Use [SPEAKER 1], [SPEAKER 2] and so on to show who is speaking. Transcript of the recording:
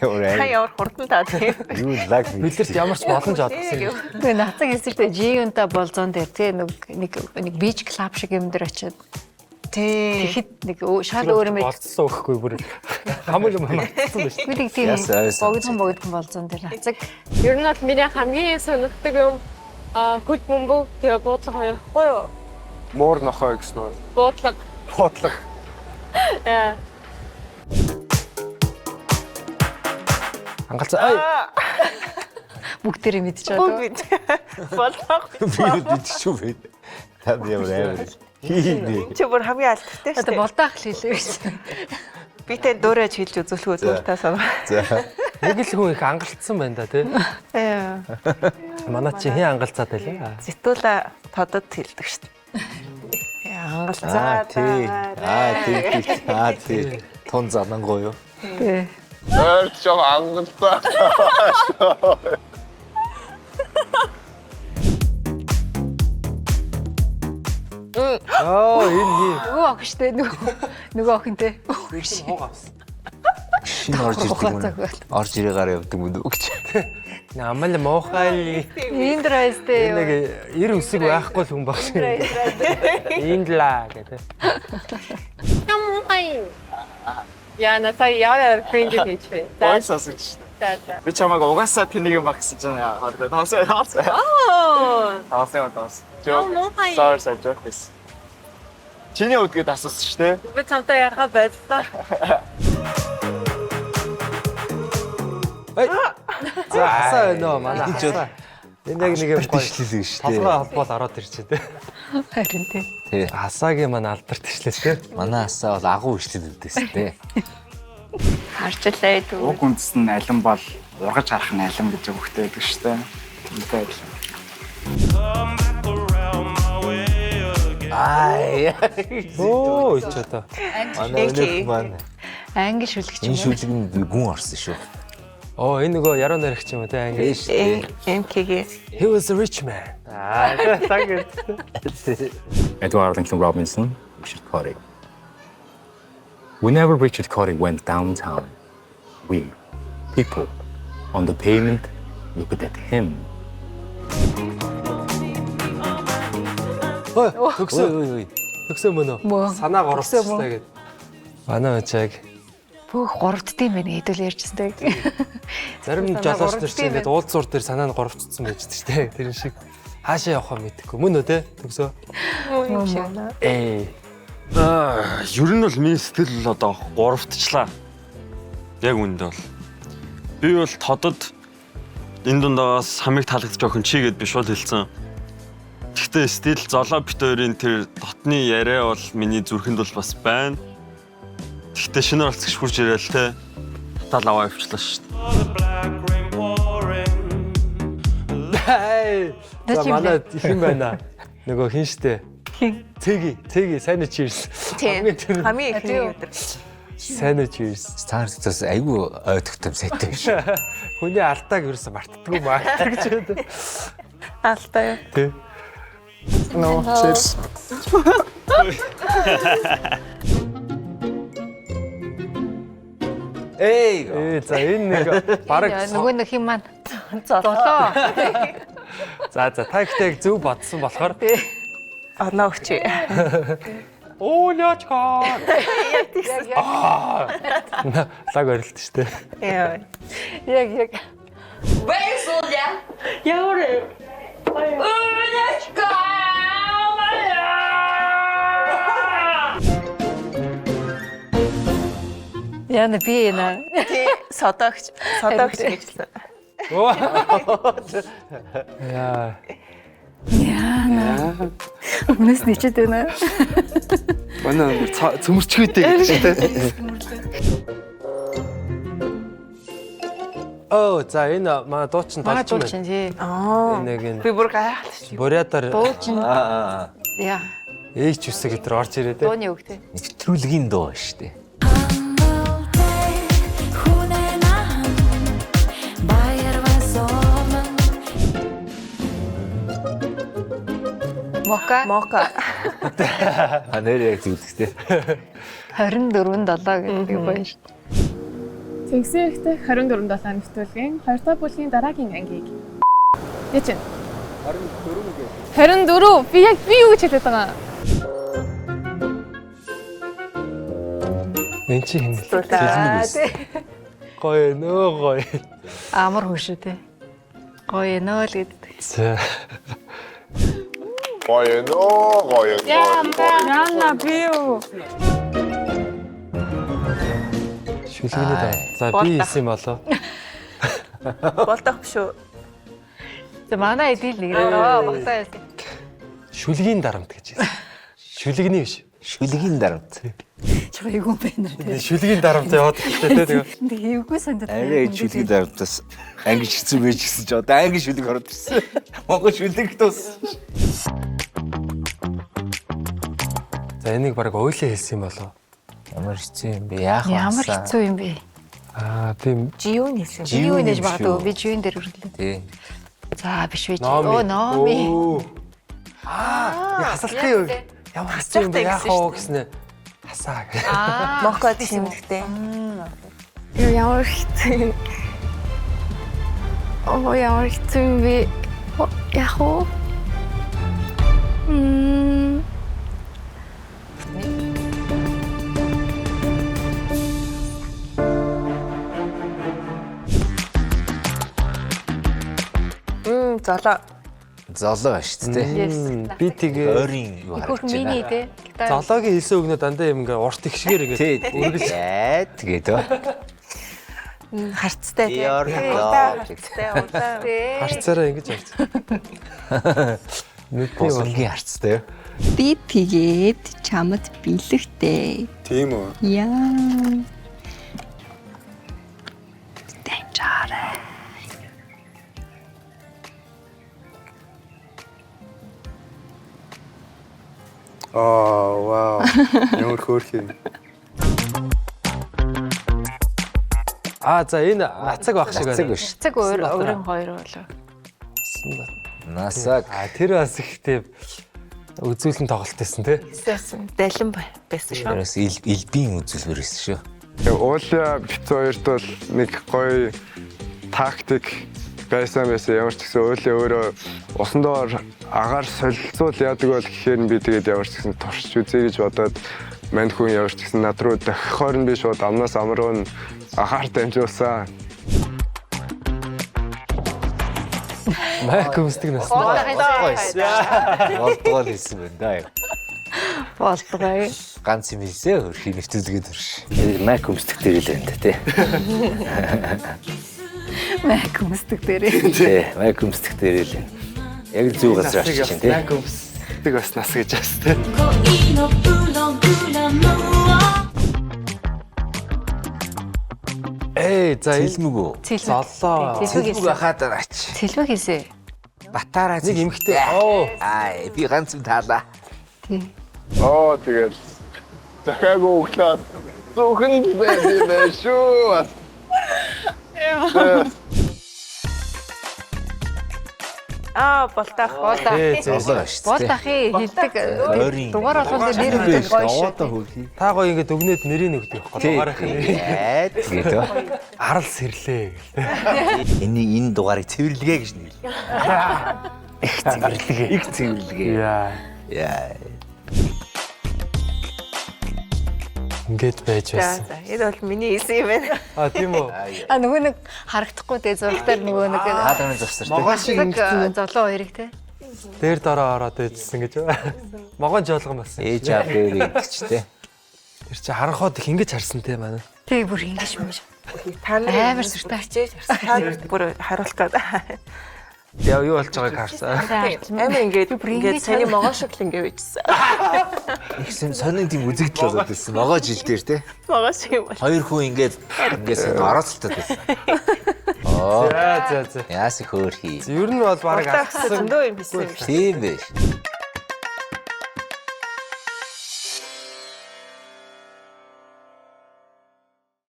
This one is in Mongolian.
[SPEAKER 1] Ямар хурдан таа тийм.
[SPEAKER 2] Юу лаг
[SPEAKER 3] Бидэрт ямар ч боломж олгосон.
[SPEAKER 4] Тэгээ нацаг хэлсэртэй G-ünтэй болзон дээр тий нэг бич клуб шиг юм дээр очиод
[SPEAKER 1] Тий.
[SPEAKER 4] тэгэхэд нэг шал өөр юм
[SPEAKER 3] Болцсон өгөхгүй бүр хамаг юм мартсан байна шүү.
[SPEAKER 4] би нэг тийм богдхон болзон дээр нацаг
[SPEAKER 5] Ер нь бол миний хамгийн сонирхдаг юм хөл бөмбөг тэгээ буудлага хоёр хгүй юу?
[SPEAKER 6] Муур нохой гэсэн үү?
[SPEAKER 5] Буудлага.
[SPEAKER 6] Бодлого.
[SPEAKER 5] Яа.
[SPEAKER 3] Хангалцаа.
[SPEAKER 4] бүгдээрээ мэдчихээд
[SPEAKER 1] Бүгд болдог.
[SPEAKER 2] би мэдчихв бэ. Тав ямар амар.
[SPEAKER 1] Чи бүр хамгийн алдтай шүү
[SPEAKER 4] одоо
[SPEAKER 1] дээ.
[SPEAKER 4] болдаах л хэлээ гэсэн.
[SPEAKER 1] Би тэ дуурайж хэлж үзүүлэхүү дуртай санаа.
[SPEAKER 2] За.
[SPEAKER 3] Нэг л хүн их хангалцсан байна да тий.
[SPEAKER 1] Яа.
[SPEAKER 3] Манай чи хэн хангалцаад байлаа?
[SPEAKER 1] Зэтүүлα тодод хэлдэг шүү дээ. Хангалцаа.
[SPEAKER 2] тий. Тон занангоо юу?
[SPEAKER 4] Тий.
[SPEAKER 6] Ойр жоо ангалцаа.
[SPEAKER 3] Энэ
[SPEAKER 4] Нөгөө охин штэ нөгөө охинтэй.
[SPEAKER 2] Шинэ орж ирдэг юм. Орж ирээгаар явдаг юм дүү гэж.
[SPEAKER 3] Намал моохай.
[SPEAKER 4] Индрайстэй.
[SPEAKER 3] Нэг эр үсэг байхгүй л хүн баг шиг. Индла гэдэг.
[SPEAKER 5] Яа на сая яа фрэнд хийж бэ?
[SPEAKER 6] Ойс асууж. Би чамайг угаасаа тэнийг юм баг гэж байна. Таасаа. Таасаа. Sorry, жокс. Чиний үдгээд асуусан шүү дээ.
[SPEAKER 5] Би чамтай яхаа байлаа.
[SPEAKER 3] За асаа байна уу манай асаа. Энэ яг нэг юм гоё
[SPEAKER 2] Ишлэлэг шүү дээ.
[SPEAKER 3] толгой холбоол ороод ирчихэ тий.
[SPEAKER 4] Харин тий.
[SPEAKER 2] Тий.
[SPEAKER 3] Асаагийн манай алдарт ишлээ тий.
[SPEAKER 2] Манай асаа бол агуу ишлэл өгдөөс тий.
[SPEAKER 1] Харчлаа дүү.
[SPEAKER 6] Уг үндэс нь алин бол ургаж харах нь алин гэж өгөхтэй байдаг шүү дээ. Үнтэй адилхан.
[SPEAKER 3] Оо ич одоо.
[SPEAKER 2] Манай өнөөх маань
[SPEAKER 4] Англи шүлгч юм.
[SPEAKER 2] энэ шүлэг нь гүн орсон шүү.
[SPEAKER 3] Оо энэ нөгөө яруу найрагч юм уу тий англи.
[SPEAKER 2] Эш тий.
[SPEAKER 1] МК-г.
[SPEAKER 3] He was a rich man. Таг.
[SPEAKER 7] Edward Lincoln Robinson, Richard Cotty. Whenever Richard Cotty went downtown, we, people, on the pavement, looked at him.
[SPEAKER 3] Төгсөө. Төгсөө мөн үү? Санааг оруулчихлаа гэд. Манай очааг
[SPEAKER 4] Бүх гуравддсан байна хэдүүл ярьжсэн дээ.
[SPEAKER 3] зарим жолооч нар чинь ингээд уулз зур дээр санаа нь горовцсон байж дээ шүү дээ. Тэр шиг хаашаа явахаа мэдэхгүй. Мөн үү те? Төгсөө.
[SPEAKER 1] Юм шиг байна.
[SPEAKER 8] Ер нь бол миний сэтгэл одоо гуравтчлаа. Яг үүндээ бол. Би бол тодод энэ дундаас хамиг таалагдж охин чи гэд би шууд хэлсэн. Гэхдээ стил золоо бит хоёрын тэр дотны яриа бол миний зүрхэнд бол бас байна. Гэхдээ шинэ оролцогч хурж ирээл те. Тал аваа явчлаа шүү
[SPEAKER 3] дээ. За манай хин байна. Нөгөө хин штэ.
[SPEAKER 4] Хин.
[SPEAKER 3] Цэги сайн cheers.
[SPEAKER 1] Хамгийн ихний өдөр.
[SPEAKER 3] Сайн cheers.
[SPEAKER 2] Стартаас айгүй ойдогтой сайтай шүү.
[SPEAKER 3] Хүний алдааг ерөөсө мартдаггүй маа гэж байна.
[SPEAKER 1] Алдаа юу?
[SPEAKER 3] Тэ.
[SPEAKER 6] No, cheers.
[SPEAKER 3] За энэ нэг бараг
[SPEAKER 4] Нөгөө нэг хин маань
[SPEAKER 1] Золоо.
[SPEAKER 3] За та ихтэй зөв бодсон болохоор
[SPEAKER 1] Оноо өгч.
[SPEAKER 3] Уулячгаа. Лаг орилт штэ.
[SPEAKER 1] Яа.
[SPEAKER 4] яг Яна би яна.
[SPEAKER 1] Содогч гэжлээ.
[SPEAKER 3] Яа.
[SPEAKER 4] Яна. Үнэс нэчээд байна.
[SPEAKER 6] Манай цөмөрчгөөтэй гэж тий.
[SPEAKER 3] Оо за энэ манай дуучин
[SPEAKER 4] Манай
[SPEAKER 3] толч юм
[SPEAKER 4] дуучин
[SPEAKER 3] байна.
[SPEAKER 4] тий.
[SPEAKER 3] Нэг энэ
[SPEAKER 1] Би бүр гайхалтай.
[SPEAKER 3] бурятаар
[SPEAKER 4] Дуучин. Яа.
[SPEAKER 3] ээч үсэг гэтэр орж ирээ те.
[SPEAKER 4] Дууны үг тий.
[SPEAKER 2] Нэвтрүүлгийн дуу шүү дээ.
[SPEAKER 1] Мока.
[SPEAKER 2] Нэр яг зүгтэй.
[SPEAKER 4] 24-7 гэдэг гоё шүү.
[SPEAKER 5] Тэгсэн ихтэй 24 долоо нэвтрүүлгийн 2 дахь бүлгийн дараагийн ангийг. Яа чинь? 24 гэ. 24. Би юу гэж хэлээд байгаа?
[SPEAKER 3] Мен чи хин гоё нөө гоё.
[SPEAKER 4] Амар хүн шүү дээ. Гоё нөө л гэдэг.
[SPEAKER 3] За.
[SPEAKER 6] Гоё.
[SPEAKER 5] Яна би юу?
[SPEAKER 3] Шүлгэний даа. За би хийсэн юм болоо.
[SPEAKER 1] Болдох биш үү?
[SPEAKER 4] За манай эдийн нэг багтаа яасан.
[SPEAKER 3] Шүлгийн дарамт гэж хэлсэн. Шүлгэний биш.
[SPEAKER 2] Шүлгийн дарамт.
[SPEAKER 4] Чойгоо байна.
[SPEAKER 3] Шүлгийн дарамт яваад ихтэй тэгээ.
[SPEAKER 4] Эвгүй сандад.
[SPEAKER 2] Арай шүлгийн дарамтаас англи хэлсэн байж гисэн ч одоо англи шүлэг ороод ирсэн. Монгол шүлэг тус.
[SPEAKER 3] За энийг баг ойлоо хэлсэн юм болоо.
[SPEAKER 2] Ямар хэцүү юм бэ? Яах вэ?
[SPEAKER 4] Ямар хэцүү юм бэ?
[SPEAKER 3] Аа тийм
[SPEAKER 1] Жиюун хэлсэн.
[SPEAKER 4] Юу нэж багтаа би жиюун дээр өрлөө.
[SPEAKER 2] Тий.
[SPEAKER 4] За биш үү.
[SPEAKER 3] Номи.
[SPEAKER 4] Номи.
[SPEAKER 3] Хасалтын үг. Ямар хэцүү юм бэ? Яах вэ гэснэ. Хасаа.
[SPEAKER 1] Моко тиймэрхтэй.
[SPEAKER 5] Ямар хэцүү. Ямар хэцүү юм бэ? Яах вэ?
[SPEAKER 1] Золоо.
[SPEAKER 2] Золоо шүү дээ.
[SPEAKER 3] Би тэгээ
[SPEAKER 2] Ойрын юу
[SPEAKER 4] Хөрх
[SPEAKER 2] харж
[SPEAKER 4] миний
[SPEAKER 2] байна.
[SPEAKER 4] дээ.
[SPEAKER 3] зоологийн хэлсэн өгнө дандаа юм ингээ урт ихшгээр ингээ
[SPEAKER 2] Үргэлж тэгээд
[SPEAKER 1] Харцтай тий.
[SPEAKER 2] Яар.
[SPEAKER 1] Харцтай удаа.
[SPEAKER 3] харцаараа ингэж харж. Нүдний бол
[SPEAKER 2] Босонгийн харцтай.
[SPEAKER 9] Би тэгээд чамд бэлэгтэй.
[SPEAKER 6] Тийм үү?
[SPEAKER 9] Яа. Тэнчаарэ.
[SPEAKER 6] Вау. Ямар хөөрх юм.
[SPEAKER 3] за энэ нацаг баг шиг
[SPEAKER 2] Нацаг
[SPEAKER 3] байна.
[SPEAKER 2] биш.
[SPEAKER 4] Цаг өөрөн хоёр болоо.
[SPEAKER 2] Насаг.
[SPEAKER 3] Тэр бас ихтэй үзүүлэн тоглолт байсан тий.
[SPEAKER 1] Далин байсан шүү.
[SPEAKER 2] Тэрээс элбийн үзүүлбэр байсан шүү.
[SPEAKER 6] Ууля бит хоёрт бол нэг гоё тактик байсан. Ямар ч гэсэн ууля өөрөө усан доор агаар солилцуул яадаг бол гэхээр би тэгээд ямар ч гэсэн туршиж үзье гэж бодоод манд хүн ямар ч гэсэн над руу дахихоор нь би шууд амнаас ам руу нь агаар дамжуулсан.
[SPEAKER 3] Майк өмсдөг нас.
[SPEAKER 2] Болдгоо хэлсэн байна да.
[SPEAKER 4] Болдгоо.
[SPEAKER 2] Ганц юм хэлсэн хөрхийн нэвтрүүлгээд төрш.
[SPEAKER 7] Майк өмсдөх дээр л байна тий.
[SPEAKER 4] Майк өмсдөг дээрээ.
[SPEAKER 7] Тий, майк өмсдөх дээр л байна. Яг л зөв газар очиж чинь тий.
[SPEAKER 3] Майк өмсдөг бас нас гэж бас тий. За
[SPEAKER 2] Цэлмэг үү?
[SPEAKER 3] золоо.
[SPEAKER 2] Цэлмэг хахаад ач.
[SPEAKER 4] Цэлвэг хийсэ.
[SPEAKER 2] Батаараа
[SPEAKER 3] Нэг эмхтэй.
[SPEAKER 2] би ганц юм таалаа.
[SPEAKER 6] Тэгээд дахиагүй өглөө зөвхөн байх шүү.
[SPEAKER 1] Болдох.
[SPEAKER 2] Золоо шүү дээ.
[SPEAKER 4] Болдохын хилдэг
[SPEAKER 2] Ойрын.
[SPEAKER 4] дугаар болгонд нэр өгдөг гоё шүү.
[SPEAKER 3] Та гоё ингээд өгнөд нэрийг өгдөг байхгүй дугаарынхаа нэрийг.
[SPEAKER 2] Тэгээд
[SPEAKER 3] Арал сэрлээ.
[SPEAKER 2] энэ дугаарыг цэвэрлэгээ гэж нэрлээ. Их цэвэрлэгээ. Их цэвэрлэгээ. Яа.
[SPEAKER 3] Ингээд байж байсан.
[SPEAKER 1] Энэ бол миний хэлсэн юм байна.
[SPEAKER 3] Тийм үү.
[SPEAKER 4] Нөгөө нэг харагдахгүй дээ зургатаар нөгөө нэг
[SPEAKER 2] Хааданы завсар.
[SPEAKER 3] Могоо шиг ингэсэн.
[SPEAKER 4] золоо хоёрыг те.
[SPEAKER 3] Дээр дараа ороод ээжсэн гэж. Могон жоолгон болсон.
[SPEAKER 2] Ээж аав дээр ингэчтэй.
[SPEAKER 3] Тэр чи харанхууд их ингэж харсан те манай.
[SPEAKER 4] Тэг бүр ингэж мэж.
[SPEAKER 1] Та
[SPEAKER 4] Амар сүртэй
[SPEAKER 1] хичээж та бүр харуулах гэдэг.
[SPEAKER 3] Яа юу болж байгааг харсан.
[SPEAKER 1] Амар ингээд саний могоо шиг л ингээд байжсан.
[SPEAKER 2] Их сонин тийм үзэгдэл болоод байсан. Могоо жил дээр те.
[SPEAKER 1] Могоо шиг юм байна.
[SPEAKER 2] Хоёр хүн ингээд оролцолтой байсан.
[SPEAKER 3] За.
[SPEAKER 2] Яас их хөөрхий.
[SPEAKER 3] Ер нь бол баг
[SPEAKER 1] Зөндөө юм хийсэн юм шиг.
[SPEAKER 2] Тийм биш.